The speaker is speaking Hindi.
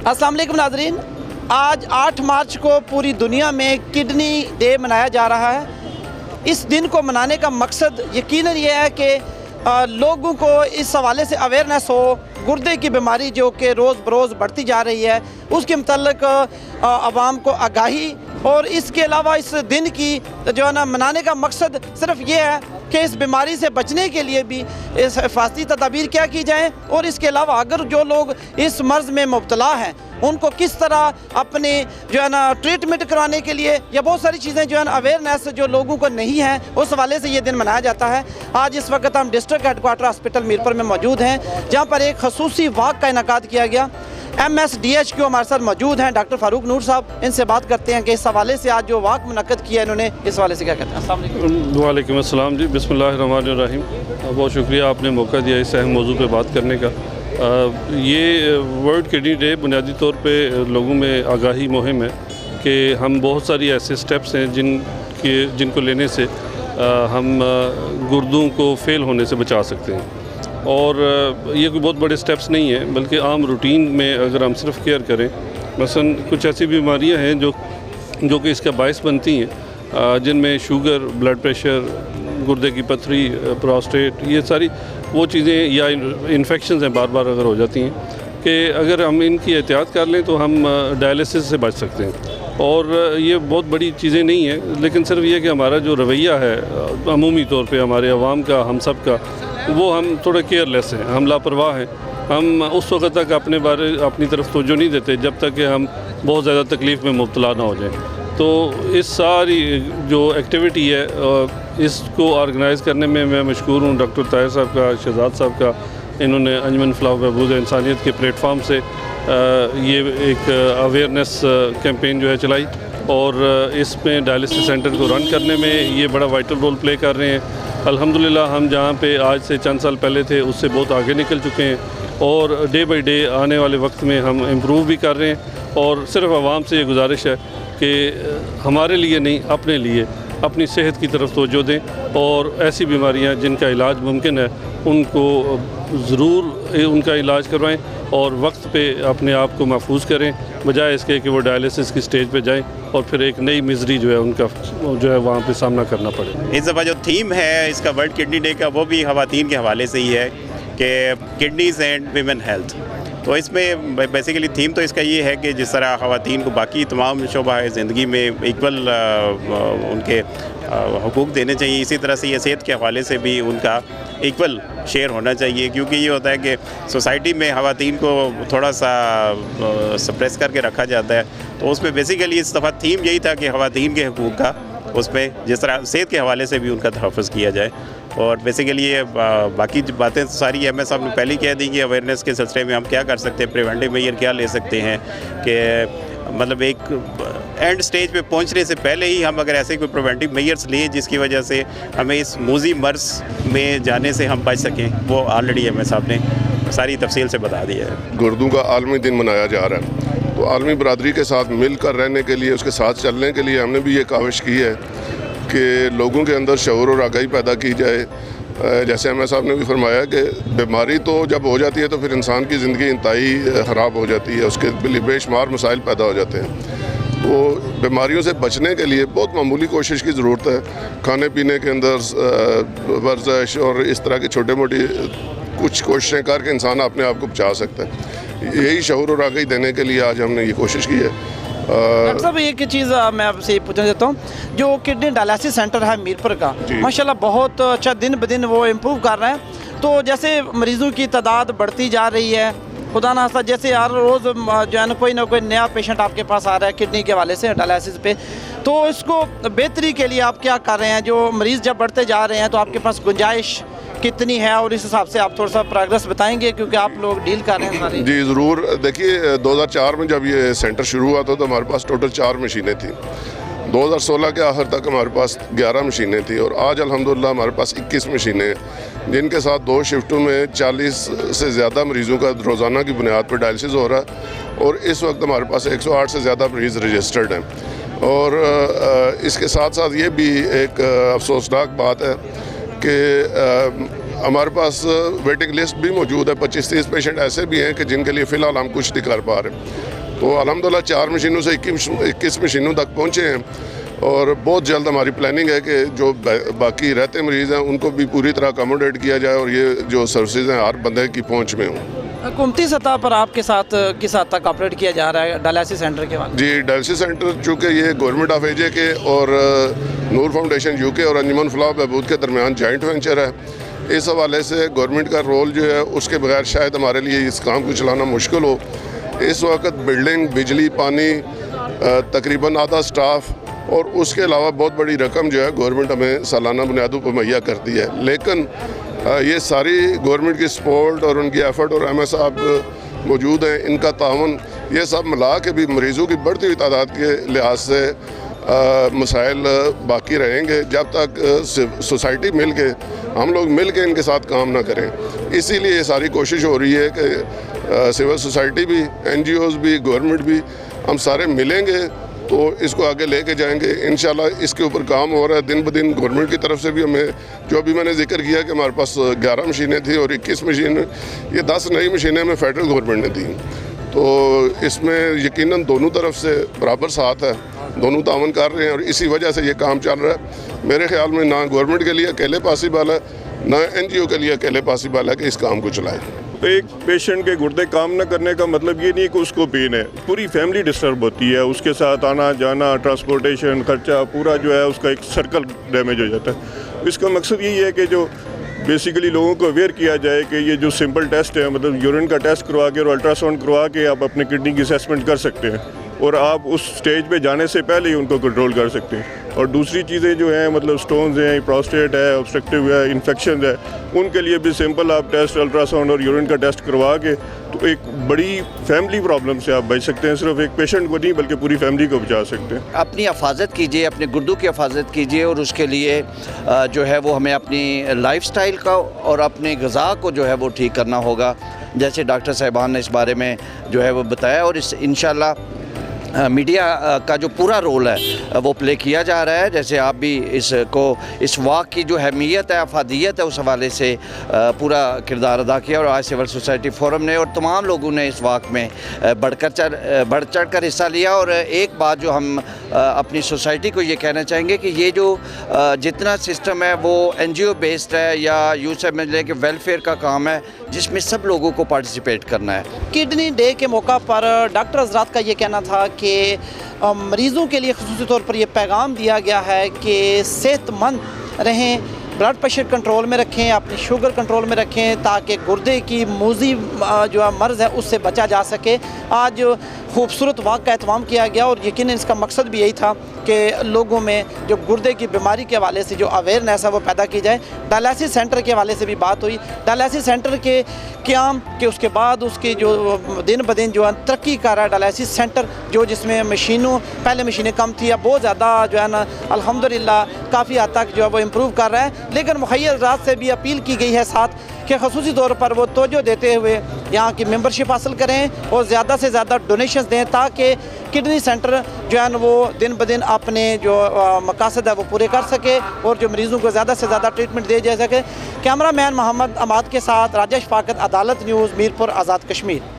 अस्सलाम वालेकुम नाज़रीन, आज 8 मार्च को पूरी दुनिया में किडनी डे मनाया जा रहा है। इस दिन को मनाने का मकसद यकीनन ये है कि लोगों को इस हवाले से अवेयरनेस हो, गुर्दे की बीमारी जो कि रोज़ बरोज़ बढ़ती जा रही है उसके मतलब आवाम को आगाही, और इसके अलावा इस दिन की जो है ना मनाने का मकसद सिर्फ ये है कि इस बीमारी से बचने के लिए भी इस हिफाजती तदाबीर क्या की जाए, और इसके अलावा अगर जो लोग इस मर्ज़ में मुब्तला हैं उनको किस तरह अपने जो है ना ट्रीटमेंट करवाने के लिए, या बहुत सारी चीज़ें जो है ना अवेयरनेस जो लोगों को नहीं है उस हवाले से ये दिन मनाया जाता है। आज इस वक्त हम डिस्ट्रिक्ट हेडक्वार्टर हॉस्पिटल मीरपुर में मौजूद हैं, जहाँ पर एक खसूसी वाक का इनेकाद किया गया। MSDHQ हमारे साथ मौजूद हैं डॉक्टर फारूक नूर साहब, इनसे बात करते हैं कि इस हवाले से आज जो वाक मुनक्कद किया इन्होंने, इस हवाले से क्या कहते हैं। अस्सलाम वालेकुम। वालेकुम अस्सलाम जी, बिस्मिल्लाहिर्रहमानिर्रहीम। बहुत शुक्रिया आपने मौका दिया इस अहम मौजू पे बात करने का। ये वर्ल्ड किडनी डे बुनियादी तौर पे लोगों में आगाही मुहिम है कि हम बहुत सारी ऐसे स्टेप्स हैं जिनको लेने से हम गुर्दों को फेल होने से बचा सकते हैं, और ये कोई बहुत बड़े स्टेप्स नहीं है, बल्कि आम रूटीन में अगर हम सिर्फ केयर करें। मसलन कुछ ऐसी बीमारियां हैं जो कि इसका बायस बनती हैं, जिनमें शुगर, ब्लड प्रेशर, गुर्दे की पथरी, प्रोस्टेट, ये सारी वो चीज़ें, या इन्फेक्शंस हैं बार बार अगर हो जाती हैं, कि अगर हम इनकी एहतियात कर लें तो हम डायलिसिस से बच सकते हैं। और ये बहुत बड़ी चीज़ें नहीं हैं, लेकिन सिर्फ ये कि हमारा जो रवैया है अमूमी तौर पे हमारे अवाम का, हम सब का, वो हम थोड़ा केयरलेस हैं, हम लापरवाह हैं। हम उस वक्त तक अपनी तरफ तवज्जो नहीं देते जब तक कि हम बहुत ज़्यादा तकलीफ़ में मुब्तला ना हो जाएं। तो इस सारी जो एक्टिविटी है इसको ऑर्गेनाइज़ करने में मैं मशकूर हूँ डॉक्टर ताहिर साहब का, शहजाद साहब का। इन्होंने अंजुमन फलाह बहबूद इंसानियत के प्लेटफार्म से ये एक अवेयरनेस कैंपेन जो है चलाई, और इसमें डायलिसिस सेंटर को रन करने में ये बड़ा वाइटल रोल प्ले कर रहे हैं। अल्हम्दुलिल्लाह हम जहाँ पे आज से चंद साल पहले थे उससे बहुत आगे निकल चुके हैं, और डे बाई डे आने वाले वक्त में हम इम्प्रूव भी कर रहे हैं। और सिर्फ आवाम से ये गुजारिश है कि हमारे लिए नहीं, अपने लिए अपनी सेहत की तरफ तवज्जो दें, और ऐसी बीमारियां जिनका इलाज मुमकिन है उनको ज़रूर उनका इलाज करवाएं, और वक्त पे अपने आप को महफूज करें, बजाय इसके कि वो डायलिसिस की स्टेज पे जाएं और फिर एक नई मिजरी जो है उनका जो है वहाँ पे सामना करना पड़े। इस दफ़ा जो थीम है इसका वर्ल्ड किडनी डे का, वो भी ख़वातीन के हवाले से ही है कि किडनीज़ एंड वीमेन हेल्थ। तो इसमें बेसिकली थीम तो इसका ये है कि जिस तरह ख़वातीन को बाकी तमाम शोबा ज़िंदगी में इक्वल उनके हुकूक देने चाहिए, इसी तरह से ये सेहत के हवाले से भी उनका इक्वल शेयर होना चाहिए। क्योंकि ये होता है कि सोसाइटी में ख़वातीन को थोड़ा सा सप्रेस करके रखा जाता है, तो उसमें बेसिकली इस दफ़ा थीम यही था कि ख़वातीन के हुकूक का उसमें जिस तरह सेहत के हवाले से भी उनका तहफ़्फ़ुज़ किया जाए। और बेसिकली ये बाकी बातें सारी एम एस साहब ने पहले कह दी कि अवेयरनेस के सिलसिले में हम क्या कर सकते हैं, प्रिवेंटिव मेजर क्या ले सकते हैं, कि मतलब एक एंड स्टेज पे पहुंचने से पहले ही हम अगर ऐसे कोई प्रिवेंटिव मेजर्स लें जिसकी वजह से हमें इस मूजी मर्ज़ में जाने से हम बच सकें, वो ऑलरेडी एम एस साहब ने सारी तफसील से बता दिया है। गुर्दों का आलमी दिन मनाया जा रहा है, तो आलमी बरादरी के साथ मिलकर रहने के लिए, उसके साथ चलने के लिए हमने भी ये काविश की है कि लोगों के अंदर शऊर और आगाही पैदा की जाए। जैसे एम एस साहब ने भी फरमाया कि बीमारी तो जब हो जाती है तो फिर इंसान की ज़िंदगी इंतहाई ख़राब हो जाती है, उसके बेशुमार मसाइल पैदा हो जाते हैं। तो बीमारियों से बचने के लिए बहुत मामूली कोशिश की ज़रूरत है। खाने पीने के अंदर वर्जिश और इस तरह की छोटे मोटी कुछ कोशिशें करके इंसान अपने आप को बचा सकता है। यही शऊर और आगाही देने के लिए आज हमने ये कोशिश की है। डॉक्टर साहब एक चीज़ मैं आपसे पूछना चाहता हूँ, जो किडनी डायलिसिस सेंटर है मीरपुर का, माशाल्लाह बहुत अच्छा दिन ब दिन वो इम्प्रूव कर रहे हैं। तो जैसे मरीज़ों की तादाद बढ़ती जा रही है, खुदा ना खास्ता जैसे हर रोज़ जो है ना कोई नया पेशेंट आपके पास आ रहा है किडनी के हवाले से डायलिसिस पे, तो इसको बेहतरी के लिए आप क्या कर रहे हैं? जो मरीज़ जब बढ़ते जा रहे हैं तो आपके पास गुंजाइश कितनी है, और इस हिसाब से आप थोड़ा सा प्रोग्रेस बताएंगे क्योंकि आप लोग डील कर रहे हैं सारी। जी ज़रूर। देखिए 2004 में जब ये सेंटर शुरू हुआ था तो हमारे पास टोटल 4 मशीनें थी। 2016 के आखिर तक हमारे पास 11 मशीनें थी, और आज अल्हम्दुलिल्लाह हमारे पास 21 मशीनें हैं, जिनके साथ 2 शिफ्टों में 40 से ज़्यादा मरीज़ों का रोज़ाना की बुनियाद पर डायलिसिस हो रहा है। और इस वक्त हमारे पास 108 से ज़्यादा मरीज़ रजिस्टर्ड हैं। और इसके साथ साथ ये भी एक अफसोसनाक बात है कि हमारे पास वेटिंग लिस्ट भी मौजूद है। 25-30 पेशेंट ऐसे भी हैं कि जिनके लिए फ़िलहाल हम कुछ नहीं कर पा रहे। तो अल्हम्दुलिल्लाह 4 मशीनों से 21 मशीनों तक पहुँचे हैं और बहुत जल्द हमारी प्लानिंग है कि जो बाकी रहते मरीज़ हैं उनको भी पूरी तरह अकोमोडेट किया जाए और ये जो सर्विसेज हैं हर बंदे की पहुँच में हों। हुकूमती सतह पर आपके साथ किस हद तक ऑपरेट किया जा रहा है डायलिसिस सेंटर के बाद? जी, डायलिसिस सेंटर चूँकि ये गवर्नमेंट ऑफ एजे के और नूर फाउंडेशन यूके और अंजुमन फलाह बहबूद के दरमियान जॉइंट वेंचर है, इस हवाले से गवर्नमेंट का रोल जो है उसके बगैर शायद हमारे लिए इस काम को चलाना मुश्किल हो। इस वक्त बिल्डिंग, बिजली, पानी, तकरीबन आधा स्टाफ और उसके अलावा बहुत बड़ी रकम जो है गवर्नमेंट हमें सालाना बुनियादों पर मुहैया करती है। लेकिन ये सारी गवर्नमेंट की सपोर्ट और उनकी एफर्ट और एम एस साहब मौजूद हैं, इनका तावन, ये सब मिला के भी मरीज़ों की बढ़ती हुई तादाद के लिहाज से मसाइल बाकी रहेंगे जब तक सोसाइटी मिल के, हम लोग मिल के इनके साथ काम ना करें। इसीलिए ये सारी कोशिश हो रही है कि सिविल सोसाइटी भी, NGOs भी, गवर्नमेंट भी, हम सारे मिलेंगे तो इसको आगे लेके जाएंगे। इंशाल्लाह इसके ऊपर काम हो रहा है दिन ब दिन। गवर्नमेंट की तरफ से भी हमें, जो अभी मैंने जिक्र किया कि हमारे पास 11 मशीनें थी और 21 मशीन, ये 10 नई मशीनें हमें फेडरल गवर्नमेंट ने दी। तो इसमें यकीनन दोनों तरफ से बराबर साथ है, दोनों तावन कर रहे हैं और इसी वजह से ये काम चल रहा है। मेरे ख्याल में ना गवर्नमेंट के लिए अकेले पॉसिबल है, ना NGO के लिए अकेले पॉसिबल है कि इस काम को चलाए। एक पेशेंट के गुर्दे काम न करने का मतलब ये नहीं कि उसको पेन है, पूरी फैमिली डिस्टर्ब होती है, उसके साथ आना जाना, ट्रांसपोर्टेशन खर्चा पूरा जो है उसका एक सर्कल डैमेज हो जाता है। इसका मकसद यही है कि जो बेसिकली लोगों को अवेयर किया जाए कि ये जो सिंपल टेस्ट है, मतलब यूरिन का टेस्ट करवा के और अल्ट्रासाउंड करवा के आप अपने किडनी की असेसमेंट कर सकते हैं और आप उस स्टेज पे जाने से पहले ही उनको कंट्रोल कर सकते हैं। और दूसरी चीज़ें जो हैं, मतलब स्टोन्स हैं, प्रोस्टेट है, ऑब्स्ट्रक्टिव है, इन्फेक्शन है, उनके लिए भी सिंपल आप टेस्ट, अल्ट्रासाउंड और यूरिन का टेस्ट करवा के तो एक बड़ी फैमिली प्रॉब्लम से आप बच सकते हैं। सिर्फ एक पेशेंट को नहीं बल्कि पूरी फैमिली को बचा सकते हैं। अपनी हिफाजत कीजिए, अपने गुर्दों की हिफाजत कीजिए और उसके लिए जो है वो हमें अपनी लाइफस्टाइल का और अपनी ग़िज़ा को जो है वो ठीक करना होगा, जैसे डॉक्टर साहिबान ने इस बारे में जो है वो बताया। और इस इंशाल्लाह मीडिया का जो पूरा रोल है वो प्ले किया जा रहा है। जैसे आप भी इस वाक़ की जो अहमियत है, अफादियत है, उस हवाले से पूरा किरदार अदा किया और आज सिविल सोसाइटी फोरम ने और तमाम लोगों ने इस वाक़ में बढ़ चढ़ कर हिस्सा लिया। और एक बात जो हम अपनी सोसाइटी को ये कहना चाहेंगे कि ये जो जितना सिस्टम है वो NGO बेस्ड है या USMLA के वेलफेयर का काम है, जिसमें सब लोगों को पार्टिसिपेट करना है। किडनी डे के मौका पर डॉक्टर हज़रात का ये कहना था कि मरीज़ों के लिए ख़ुसूसी तौर पर यह पैगाम दिया गया है कि सेहतमंद रहें, ब्लड प्रेशर कंट्रोल में रखें, अपनी शुगर कंट्रोल में रखें, ताकि गुर्दे की मूजी जो है मर्ज़ है उससे बचा जा सके। आज खूबसूरत वाक़ का एहतमाम किया गया और यकीनन इसका मकसद भी यही था कि लोगों में जो गुर्दे की बीमारी के हवाले से जो अवेयरनेस है वो पैदा की जाए। डायलिसिस सेंटर के हवाले से भी बात हुई। डायलिसिस सेंटर के क़याम के उसके बाद उसकी जो दिन ब दिन जो है तरक्की कर रहा है डायलिसिस सेंटर, जो जिसमें मशीनों, पहले मशीनें कम थी, अब बहुत ज़्यादा जो है ना अल्हम्दुलिल्लाह काफ़ी हद तक जो है वो इम्प्रूव कर रहा है। लेकिन मुहैया हज़रात से भी अपील की गई है साथ कि ख़ुसूसी तौर पर वो तवज्जो देते हुए यहाँ की मेंबरशिप हासिल करें और ज़्यादा से ज़्यादा डोनेशंस दें, ताकि किडनी सेंटर जो है वो दिन ब दिन अपने जो मकासद है वो पूरे कर सके और जो मरीज़ों को ज़्यादा से ज़्यादा ट्रीटमेंट दिया जा सके। कैमरा मैन मोहम्मद अमाद के साथ राजेश फाकत, अदालत न्यूज़, मीरपुर, आज़ाद कश्मीर।